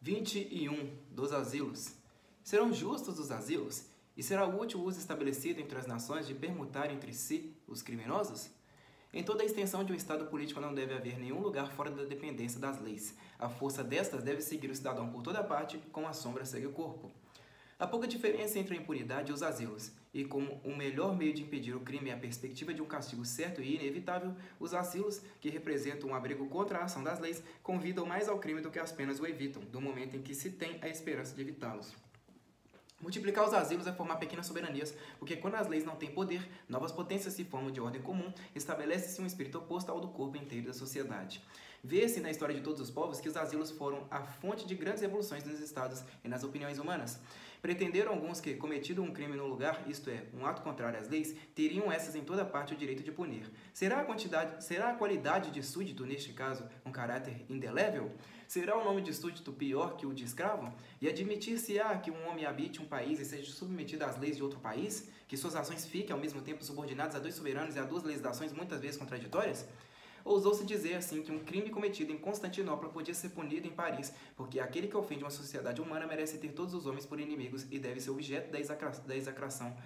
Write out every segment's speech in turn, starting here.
21 dos asilos. Serão justos os asilos? E será útil o uso estabelecido entre as nações de permutar entre si os criminosos? Em toda a extensão de um Estado político não deve haver nenhum lugar fora da dependência das leis. A força destas deve seguir o cidadão por toda parte, como a sombra segue o corpo. Há pouca diferença entre a impunidade e os asilos, e como o melhor meio de impedir o crime é a perspectiva de um castigo certo e inevitável, os asilos, que representam um abrigo contra a ação das leis, convidam mais ao crime do que as penas o evitam, do momento em que se tem a esperança de evitá-los. Multiplicar os asilos é formar pequenas soberanias, porque quando as leis não têm poder, novas potências se formam de ordem comum, estabelece-se um espírito oposto ao do corpo inteiro da sociedade. Vê-se na história de todos os povos que os asilos foram a fonte de grandes revoluções nos estados e nas opiniões humanas. Pretenderam alguns que, cometido um crime no lugar, isto é, um ato contrário às leis, teriam essas em toda parte o direito de punir. Será a qualidade de súdito, neste caso, um caráter indelével? Será o nome de súdito pior que o de escravo? E admitir-se-á que um homem habite um país e seja submetido às leis de outro país? Que suas ações fiquem ao mesmo tempo subordinadas a dois soberanos e a duas legislações muitas vezes contraditórias? Ousou-se dizer assim que um crime cometido em Constantinopla podia ser punido em Paris, porque aquele que ofende uma sociedade humana merece ter todos os homens por inimigos e deve ser objeto da execração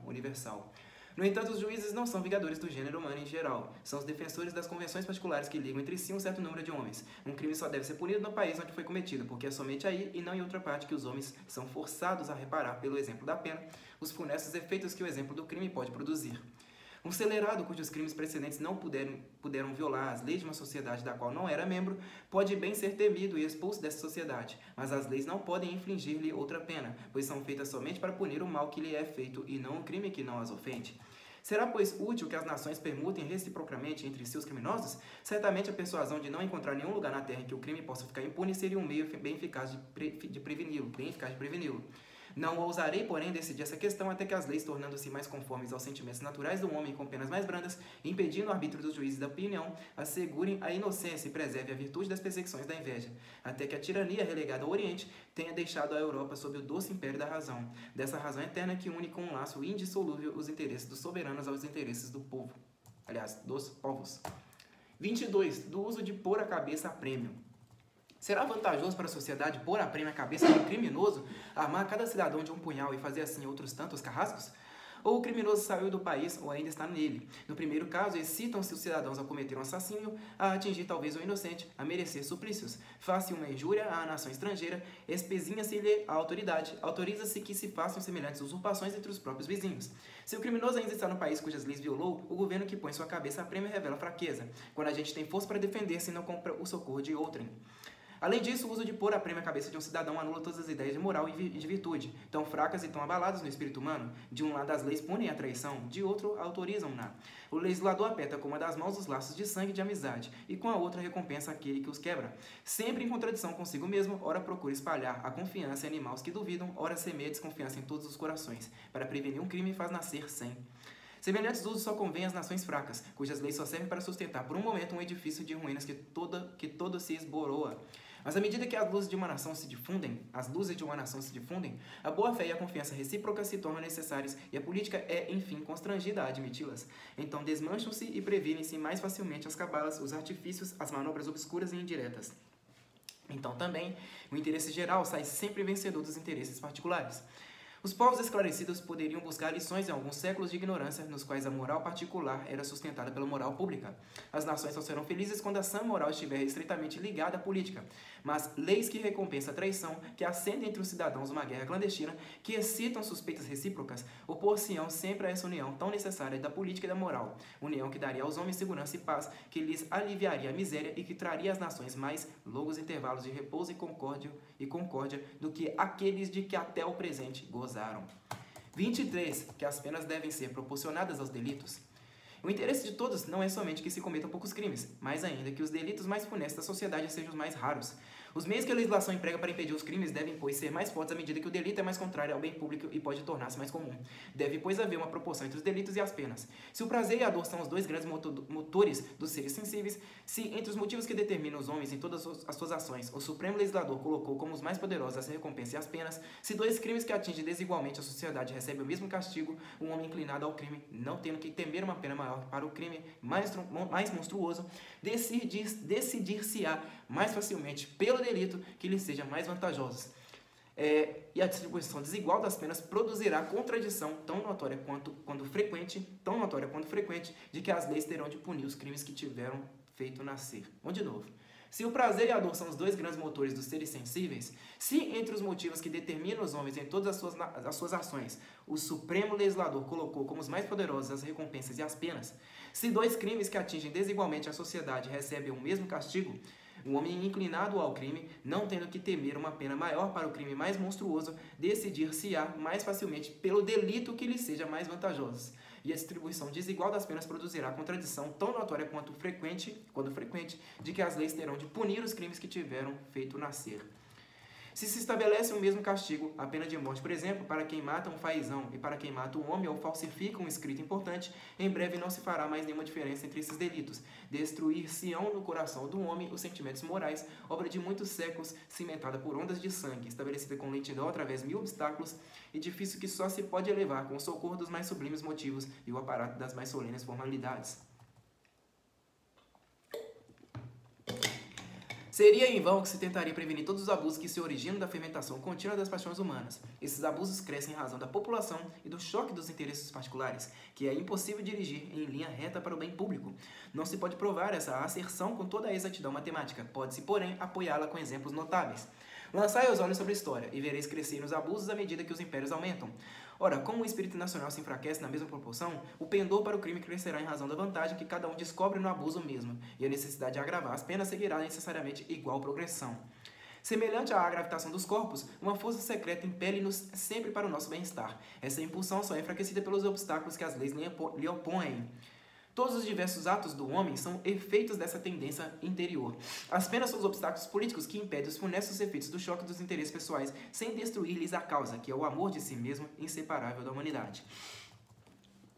universal. No entanto, os juízes não são vingadores do gênero humano em geral. São os defensores das convenções particulares que ligam entre si um certo número de homens. Um crime só deve ser punido no país onde foi cometido, porque é somente aí e não em outra parte que os homens são forçados a reparar, pelo exemplo da pena, os funestos efeitos que o exemplo do crime pode produzir. Um celerado cujos crimes precedentes não puderam violar as leis de uma sociedade da qual não era membro, pode bem ser temido e expulso dessa sociedade, mas as leis não podem infligir-lhe outra pena, pois são feitas somente para punir o mal que lhe é feito e não o crime que não as ofende. Será, pois, útil que as nações permutem reciprocamente entre si os criminosos? Certamente a persuasão de não encontrar nenhum lugar na terra em que o crime possa ficar impune seria um meio bem eficaz de preveni-lo. Não ousarei, porém, decidir essa questão até que as leis, tornando-se mais conformes aos sentimentos naturais do homem com penas mais brandas, impedindo o arbítrio dos juízes da opinião, assegurem a inocência e preservem a virtude das perseguições da inveja, até que a tirania relegada ao Oriente tenha deixado a Europa sob o doce império da razão, dessa razão eterna que une com um laço indissolúvel os interesses dos soberanos aos interesses do povo. Aliás, dos povos. 22. Do uso de pôr a cabeça a prêmio. Será vantajoso para a sociedade pôr a prêmio a cabeça de um criminoso, armar cada cidadão de um punhal e fazer assim outros tantos carrascos? Ou o criminoso saiu do país ou ainda está nele? No primeiro caso, excitam-se os cidadãos a cometer um assassínio, a atingir talvez um inocente, a merecer suplícios. Faz-se uma injúria à nação estrangeira, espezinha-se-lhe a autoridade, autoriza-se que se façam semelhantes usurpações entre os próprios vizinhos. Se o criminoso ainda está no país cujas leis violou, o governo que põe sua cabeça a prêmio revela fraqueza, quando a gente tem força para defender-se e não compra o socorro de outrem. Além disso, o uso de pôr a prêmio a cabeça de um cidadão anula todas as ideias de moral e de virtude, tão fracas e tão abaladas no espírito humano. De um lado as leis punem a traição, de outro autorizam-na. O legislador aperta com uma das mãos os laços de sangue e de amizade, e com a outra recompensa aquele que os quebra. Sempre em contradição consigo mesmo, ora procura espalhar a confiança em animais que duvidam, ora semeia desconfiança em todos os corações. Para prevenir um crime faz nascer 100. Semelhantes usos só convêm às nações fracas, cujas leis só servem para sustentar por um momento um edifício de ruínas que todo se esboroa. Mas à medida que as luzes de uma nação se difundem, a boa-fé e a confiança recíproca se tornam necessárias e a política é, enfim, constrangida a admiti-las. Então desmancham-se e previnem-se mais facilmente as cabalas, os artifícios, as manobras obscuras e indiretas. Então também, o interesse geral sai sempre vencedor dos interesses particulares. Os povos esclarecidos poderiam buscar lições em alguns séculos de ignorância, nos quais a moral particular era sustentada pela moral pública. As nações só serão felizes quando a sã moral estiver estreitamente ligada à política. Mas leis que recompensam a traição, que acendem entre os cidadãos uma guerra clandestina, que excitam suspeitas recíprocas, opor-se-ão sempre a essa união tão necessária da política e da moral. União que daria aos homens segurança e paz, que lhes aliviaria a miséria e que traria às nações mais longos intervalos de repouso e concórdia do que aqueles de que até o presente gozaram. 23. Que as penas devem ser proporcionadas aos delitos. O interesse de todos não é somente que se cometam poucos crimes, mas ainda que os delitos mais funestos da sociedade sejam os mais raros. Os meios que a legislação emprega para impedir os crimes devem, pois, ser mais fortes à medida que o delito é mais contrário ao bem público e pode tornar-se mais comum. Deve, pois, haver uma proporção entre os delitos e as penas. Se o prazer e a dor são os dois grandes motores dos seres sensíveis, se entre os motivos que determinam os homens em todas as suas ações, o Supremo Legislador colocou como os mais poderosos a recompensa e as penas, se dois crimes que atingem desigualmente a sociedade recebem o mesmo castigo, um homem inclinado ao crime, não tendo que temer uma pena maior, maior para o crime mais monstruoso, decidir-se-á mais facilmente pelo delito que lhe seja mais vantajoso. E a distribuição desigual das penas produzirá contradição tão notória quanto frequente, de que as leis terão de punir os crimes que tiveram feito nascer. Vamos de novo. Se o prazer e a dor são os dois grandes motores dos seres sensíveis, se entre os motivos que determinam os homens em todas as suas ações, o Supremo Legislador colocou como os mais poderosos as recompensas e as penas, se dois crimes que atingem desigualmente a sociedade recebem o mesmo castigo, o homem inclinado ao crime, não tendo que temer uma pena maior para o crime mais monstruoso, decidir-se-á mais facilmente pelo delito que lhe seja mais vantajoso. E a distribuição desigual das penas produzirá contradição tão notória quanto frequente, de que as leis terão de punir os crimes que tiveram feito nascer. Se se estabelece o mesmo castigo, a pena de morte, por exemplo, para quem mata um faisão e para quem mata um homem ou falsifica um escrito importante, em breve não se fará mais nenhuma diferença entre esses delitos. Destruir-se-ão no coração do homem os sentimentos morais, obra de muitos séculos, cimentada por ondas de sangue, estabelecida com lentidão através de 1000 obstáculos, edifício que só se pode elevar com o socorro dos mais sublimes motivos e o aparato das mais solenes formalidades. Seria em vão que se tentaria prevenir todos os abusos que se originam da fermentação contínua das paixões humanas. Esses abusos crescem em razão da população e do choque dos interesses particulares, que é impossível dirigir em linha reta para o bem público. Não se pode provar essa asserção com toda a exatidão matemática, pode-se, porém, apoiá-la com exemplos notáveis. Lançai os olhos sobre a história, e vereis crescer os abusos à medida que os impérios aumentam. Ora, como o espírito nacional se enfraquece na mesma proporção, o pendor para o crime crescerá em razão da vantagem que cada um descobre no abuso mesmo, e a necessidade de agravar as penas seguirá necessariamente igual progressão. Semelhante à gravitação dos corpos, uma força secreta impele-nos sempre para o nosso bem-estar. Essa impulsão só é enfraquecida pelos obstáculos que as leis lhe opõem. Todos os diversos atos do homem são efeitos dessa tendência interior. As penas são os obstáculos políticos que impedem os funestos efeitos do choque dos interesses pessoais sem destruir-lhes a causa, que é o amor de si mesmo, inseparável da humanidade.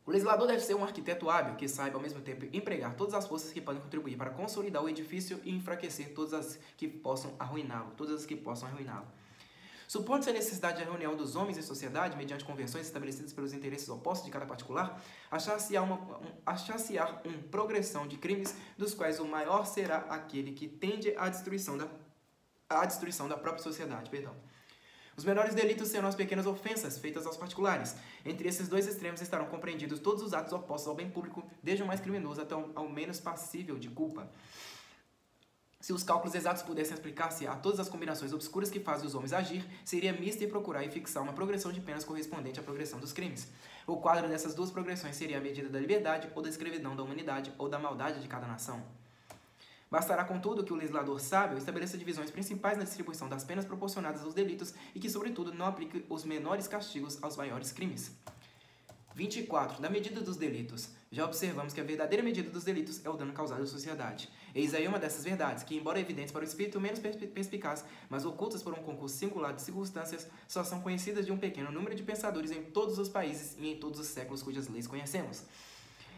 O legislador deve ser um arquiteto hábil que saiba, ao mesmo tempo, empregar todas as forças que podem contribuir para consolidar o edifício e enfraquecer todas as que possam arruiná-lo. Supondo-se a necessidade de reunião dos homens em sociedade, mediante convenções estabelecidas pelos interesses opostos de cada particular, achar-se-á progressão de crimes, dos quais o maior será aquele que tende à destruição da própria sociedade. Os menores delitos serão as pequenas ofensas feitas aos particulares. Entre esses dois extremos estarão compreendidos todos os atos opostos ao bem público, desde o mais criminoso até o menos passível de culpa. Se os cálculos exatos pudessem explicar-se a todas as combinações obscuras que fazem os homens agir, seria mister procurar e fixar uma progressão de penas correspondente à progressão dos crimes. O quadro dessas duas progressões seria a medida da liberdade ou da escravidão da humanidade ou da maldade de cada nação. Bastará, contudo, que o legislador sábio estabeleça divisões principais na distribuição das penas proporcionadas aos delitos e que, sobretudo, não aplique os menores castigos aos maiores crimes. 24. Da medida dos delitos. Já observamos que a verdadeira medida dos delitos é o dano causado à sociedade. Eis aí uma dessas verdades, que, embora evidentes para o espírito menos perspicaz, mas ocultas por um concurso singular de circunstâncias, só são conhecidas de um pequeno número de pensadores em todos os países e em todos os séculos cujas leis conhecemos.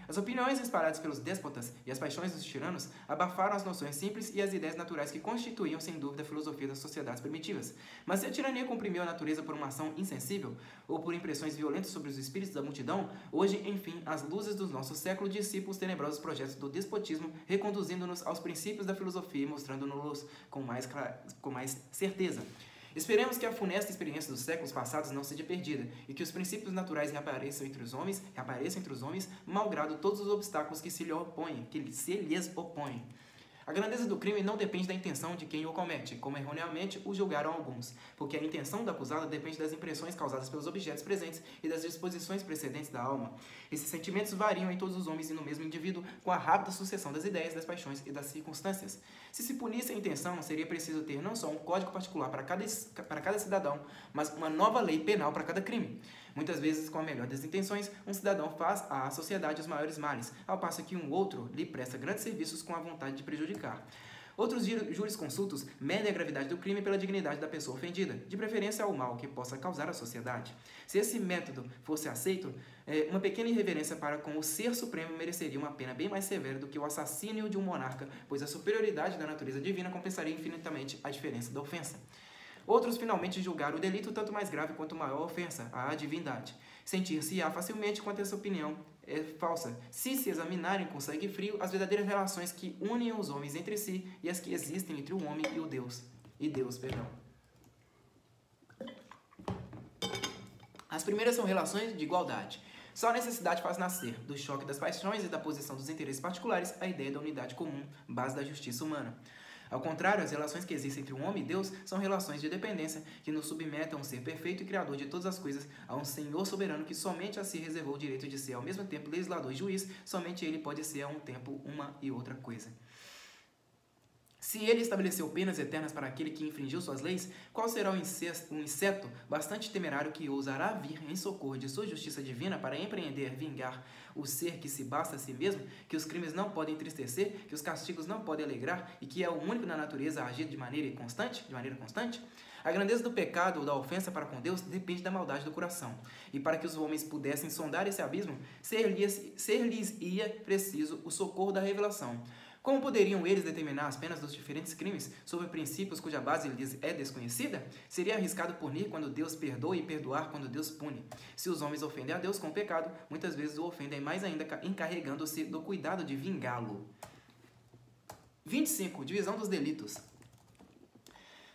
As opiniões espalhadas pelos déspotas e as paixões dos tiranos abafaram as noções simples e as ideias naturais que constituíam, sem dúvida, a filosofia das sociedades primitivas. Mas se a tirania comprimiu a natureza por uma ação insensível, ou por impressões violentas sobre os espíritos da multidão, hoje, enfim, as luzes do nosso século dissipam os tenebrosos projetos do despotismo, reconduzindo-nos aos princípios da filosofia e mostrando-nos com mais certeza. Esperemos que a funesta experiência dos séculos passados não seja perdida e que os princípios naturais reapareçam entre os homens, malgrado todos os obstáculos que se lhes opõem. A grandeza do crime não depende da intenção de quem o comete, como erroneamente o julgaram alguns, porque a intenção do acusado depende das impressões causadas pelos objetos presentes e das disposições precedentes da alma. Esses sentimentos variam em todos os homens e no mesmo indivíduo com a rápida sucessão das ideias, das paixões e das circunstâncias. Se punisse a intenção, seria preciso ter não só um código particular para cada cidadão, mas uma nova lei penal para cada crime. Muitas vezes, com a melhor das intenções, um cidadão faz à sociedade os maiores males, ao passo que um outro lhe presta grandes serviços com a vontade de prejudicar. Outros jurisconsultos medem a gravidade do crime pela dignidade da pessoa ofendida, de preferência ao mal que possa causar à sociedade. Se esse método fosse aceito, uma pequena irreverência para com o Ser Supremo mereceria uma pena bem mais severa do que o assassínio de um monarca, pois a superioridade da natureza divina compensaria infinitamente a diferença da ofensa. Outros finalmente julgaram o delito tanto mais grave quanto maior a ofensa à divindade. Sentir-se-á facilmente quanto essa opinião é falsa, se examinarem com sangue frio as verdadeiras relações que unem os homens entre si e as que existem entre o homem e Deus. As primeiras são relações de igualdade. Só a necessidade faz nascer, do choque das paixões e da posição dos interesses particulares, a ideia da unidade comum, base da justiça humana. Ao contrário, as relações que existem entre um homem e Deus são relações de dependência que nos submetem a um ser perfeito e criador de todas as coisas, a um Senhor soberano que somente a si reservou o direito de ser ao mesmo tempo legislador e juiz, somente ele pode ser a um tempo uma e outra coisa. Se ele estabeleceu penas eternas para aquele que infringiu suas leis, qual será o inseto bastante temerário que ousará vir em socorro de sua justiça divina para empreender, vingar o ser que se basta a si mesmo, que os crimes não podem entristecer, que os castigos não podem alegrar e que é o único na natureza a agir de maneira constante? A grandeza do pecado ou da ofensa para com Deus depende da maldade do coração. E para que os homens pudessem sondar esse abismo, ser-lhes-ia preciso o socorro da revelação. Como poderiam eles determinar as penas dos diferentes crimes sobre princípios cuja base lhes é desconhecida? Seria arriscado punir quando Deus perdoa e perdoar quando Deus pune. Se os homens ofendem a Deus com o pecado, muitas vezes o ofendem mais ainda, encarregando-se do cuidado de vingá-lo. 25. Divisão dos delitos.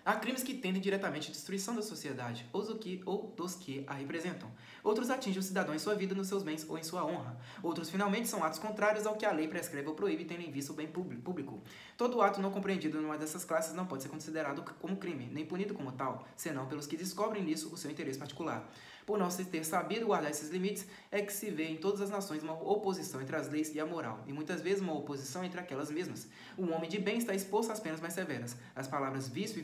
Há crimes que tendem diretamente à destruição da sociedade, ou dos que a representam. Outros atingem o cidadão em sua vida, nos seus bens ou em sua honra. Outros, finalmente, são atos contrários ao que a lei prescreve ou proíbe, tendo em vista o bem público. Todo ato não compreendido numa dessas classes não pode ser considerado como crime, nem punido como tal, senão pelos que descobrem nisso o seu interesse particular. Por não se ter sabido guardar esses limites, é que se vê em todas as nações uma oposição entre as leis e a moral, e muitas vezes uma oposição entre aquelas mesmas. O homem de bem está exposto às penas mais severas. As palavras vício e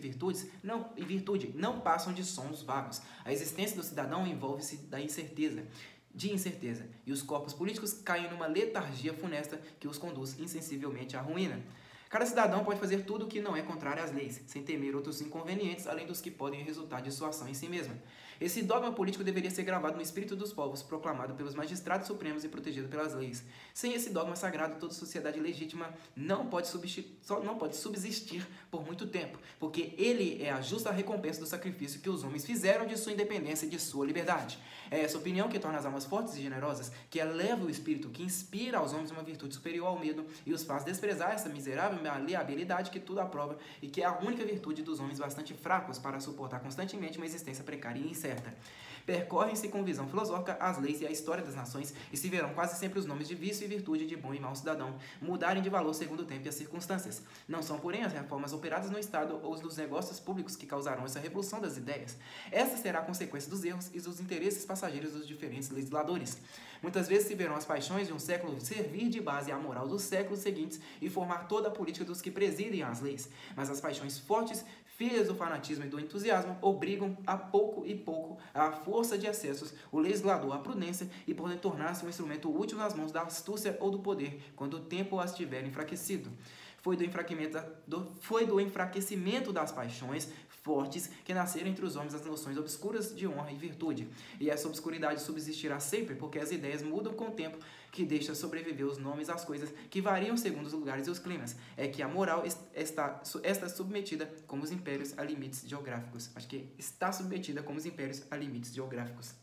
virtude não passam de sons vagos. A existência do cidadão envolve-se de incerteza, e os corpos políticos caem numa letargia funesta que os conduz insensivelmente à ruína. Cada cidadão pode fazer tudo o que não é contrário às leis, sem temer outros inconvenientes, além dos que podem resultar de sua ação em si mesma. Esse dogma político deveria ser gravado no espírito dos povos, proclamado pelos magistrados supremos e protegido pelas leis. Sem esse dogma sagrado, toda sociedade legítima não pode subsistir por muito tempo, porque ele é a justa recompensa do sacrifício que os homens fizeram de sua independência e de sua liberdade. É essa opinião que torna as almas fortes e generosas, que eleva o espírito, que inspira aos homens uma virtude superior ao medo e os faz desprezar essa miserável maleabilidade que tudo aprova e que é a única virtude dos homens bastante fracos para suportar constantemente uma existência precária e incerta. Percorrem-se com visão filosófica as leis e a história das nações e se verão quase sempre os nomes de vício e virtude, de bom e mau cidadão, mudarem de valor segundo o tempo e as circunstâncias. Não são, porém, as reformas operadas no Estado ou os dos negócios públicos que causarão essa revolução das ideias. Essa será a consequência dos erros e dos interesses passageiros dos diferentes legisladores. Muitas vezes se verão as paixões de um século servir de base à moral dos séculos seguintes e formar toda a política dos que presidem as leis. Mas as paixões fortes, filhas do fanatismo e do entusiasmo, obrigam a pouco e pouco a força de excessos, o legislador à prudência e podem tornar-se um instrumento útil nas mãos da astúcia ou do poder, quando o tempo as tiver enfraquecido. Foi do enfraquecimento das paixões fortes que nasceram entre os homens as noções obscuras de honra e virtude. E essa obscuridade subsistirá sempre, porque as ideias mudam com o tempo, que deixa sobreviver os nomes às coisas que variam segundo os lugares e os climas. É que a moral está submetida como os impérios a limites geográficos. Acho que está submetida como os impérios a limites geográficos.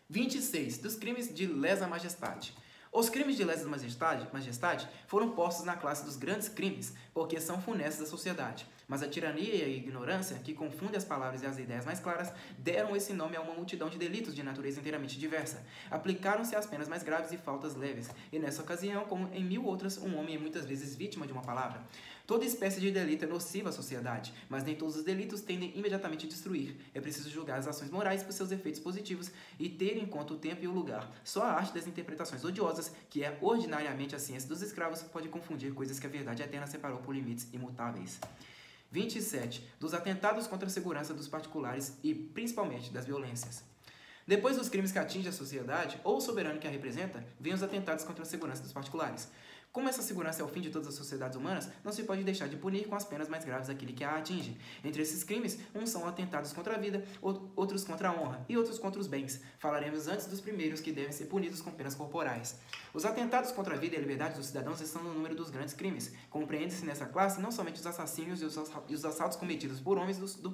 26. Dos crimes de lesa majestade. Os crimes de lesa majestade foram postos na classe dos grandes crimes, porque são funestos da sociedade. Mas a tirania e a ignorância, que confundem as palavras e as ideias mais claras, deram esse nome a uma multidão de delitos de natureza inteiramente diversa. Aplicaram-se as penas mais graves e faltas leves, e nessa ocasião, como em mil outras, um homem é muitas vezes vítima de uma palavra. Toda espécie de delito é nociva à sociedade, mas nem todos os delitos tendem imediatamente a destruir. É preciso julgar as ações morais por seus efeitos positivos e ter em conta o tempo e o lugar. Só a arte das interpretações odiosas, que é ordinariamente a ciência dos escravos, pode confundir coisas que a verdade eterna separou por limites imutáveis. 27. Dos atentados contra a segurança dos particulares e, principalmente, das violências. Depois dos crimes que atingem a sociedade, ou o soberano que a representa, vêm os atentados contra a segurança dos particulares. Como essa segurança é o fim de todas as sociedades humanas, não se pode deixar de punir com as penas mais graves aquele que a atinge. Entre esses crimes, uns são atentados contra a vida, outros contra a honra e outros contra os bens. Falaremos antes dos primeiros, que devem ser punidos com penas corporais. Os atentados contra a vida e a liberdade dos cidadãos estão no número dos grandes crimes. Compreende-se nessa classe não somente os assassínios e os assaltos cometidos por homens do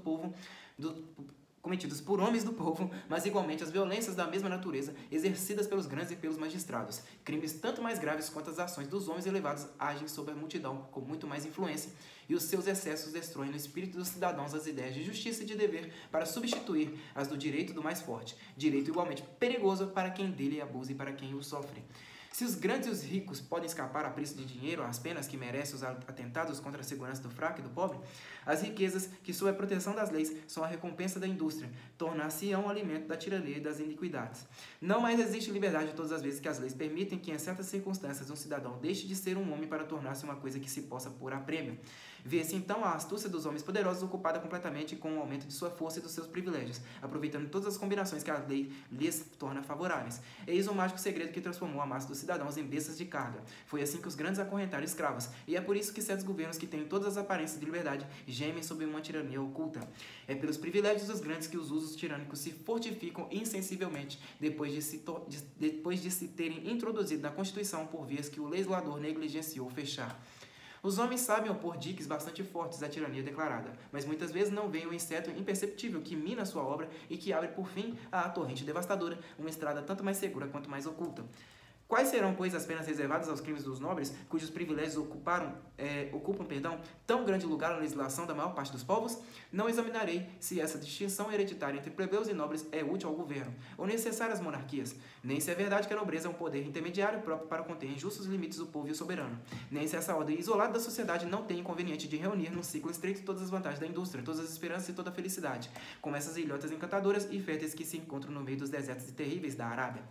povo, mas igualmente as violências da mesma natureza exercidas pelos grandes e pelos magistrados. Crimes tanto mais graves quanto as ações dos homens elevados agem sobre a multidão com muito mais influência, e os seus excessos destroem no espírito dos cidadãos as ideias de justiça e de dever para substituir as do direito do mais forte, direito igualmente perigoso para quem dele abusa e para quem o sofre. Se os grandes e os ricos podem escapar a preço de dinheiro às penas que merecem os atentados contra a segurança do fraco e do pobre, as riquezas, que sob a proteção das leis são a recompensa da indústria, tornar-se-ão alimento da tirania e das iniquidades. Não mais existe liberdade todas as vezes que as leis permitem que, em certas circunstâncias, um cidadão deixe de ser um homem para tornar-se uma coisa que se possa pôr a prêmio. Vê-se então a astúcia dos homens poderosos ocupada completamente com o aumento de sua força e dos seus privilégios, aproveitando todas as combinações que a lei lhes torna favoráveis. Eis o mágico segredo que transformou a massa dos cidadãos em bestas de carga. Foi assim que os grandes acorrentaram escravos, e é por isso que certos governos que têm todas as aparências de liberdade gemem sob uma tirania oculta. É pelos privilégios dos grandes que os usos tirânicos se fortificam insensivelmente, depois de se terem introduzido na Constituição por vias que o legislador negligenciou fechar. Os homens sabem opor diques bastante fortes à tirania declarada, mas muitas vezes não veem o inseto imperceptível que mina sua obra e que abre, por fim, à torrente devastadora, uma estrada tanto mais segura quanto mais oculta. Quais serão, pois, as penas reservadas aos crimes dos nobres, cujos privilégios ocupam tão grande lugar na legislação da maior parte dos povos? Não examinarei se essa distinção hereditária entre plebeus e nobres é útil ao governo, ou necessária às monarquias, nem se é verdade que a nobreza é um poder intermediário próprio para conter em justos limites o povo e o soberano, nem se essa ordem isolada da sociedade não tem inconveniente de reunir num ciclo estreito todas as vantagens da indústria, todas as esperanças e toda a felicidade, como essas ilhotas encantadoras e férteis que se encontram no meio dos desertos terríveis da Arábia.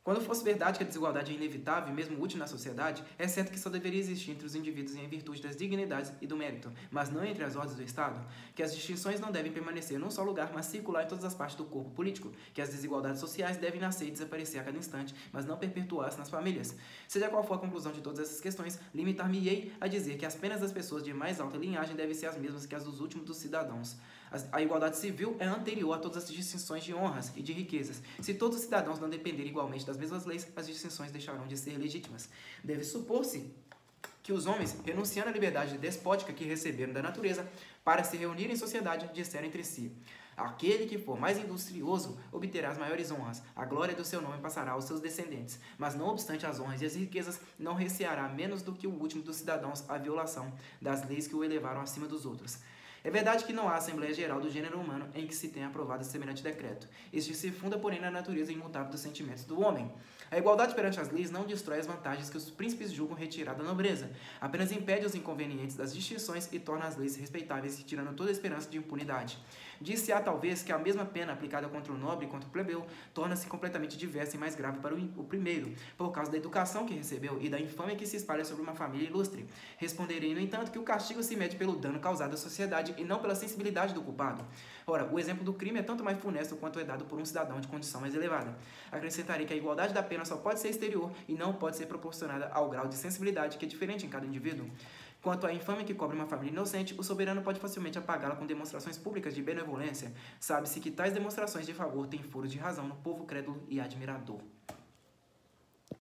Quando fosse verdade que a desigualdade é inevitável e mesmo útil na sociedade, é certo que só deveria existir entre os indivíduos em virtude das dignidades e do mérito, mas não entre as ordens do Estado, que as distinções não devem permanecer num só lugar, mas circular em todas as partes do corpo político, que as desigualdades sociais devem nascer e desaparecer a cada instante, mas não perpetuar-se nas famílias. Seja qual for a conclusão de todas essas questões, limitar-me-ei a dizer que as penas das pessoas de mais alta linhagem devem ser as mesmas que as dos últimos dos cidadãos. A igualdade civil é anterior a todas as distinções de honras e de riquezas. Se todos os cidadãos não dependerem igualmente das mesmas leis, as distinções deixarão de ser legítimas. Deve supor-se que os homens, renunciando à liberdade despótica que receberam da natureza, para se reunirem em sociedade, disseram entre si: aquele que for mais industrioso obterá as maiores honras, a glória do seu nome passará aos seus descendentes, mas não obstante as honras e as riquezas, não receará menos do que o último dos cidadãos a violação das leis que o elevaram acima dos outros. É verdade que não há Assembleia Geral do gênero humano em que se tenha aprovado semelhante decreto. Este se funda, porém, na natureza imutável dos sentimentos do homem. A igualdade perante as leis não destrói as vantagens que os príncipes julgam retirar da nobreza, apenas impede os inconvenientes das distinções e torna as leis respeitáveis, tirando toda a esperança de impunidade. Disse-á, talvez, que a mesma pena aplicada contra o nobre e contra o plebeu torna-se completamente diversa e mais grave para o primeiro, por causa da educação que recebeu e da infâmia que se espalha sobre uma família ilustre. Responderei, no entanto, que o castigo se mede pelo dano causado à sociedade e não pela sensibilidade do culpado. Ora, o exemplo do crime é tanto mais funesto quanto é dado por um cidadão de condição mais elevada. Acrescentarei que a igualdade da pena só pode ser exterior e não pode ser proporcionada ao grau de sensibilidade que é diferente em cada indivíduo. Quanto à infâmia que cobre uma família inocente, o soberano pode facilmente apagá-la com demonstrações públicas de benevolência. Sabe-se que tais demonstrações de favor têm furos de razão no povo crédulo e admirador.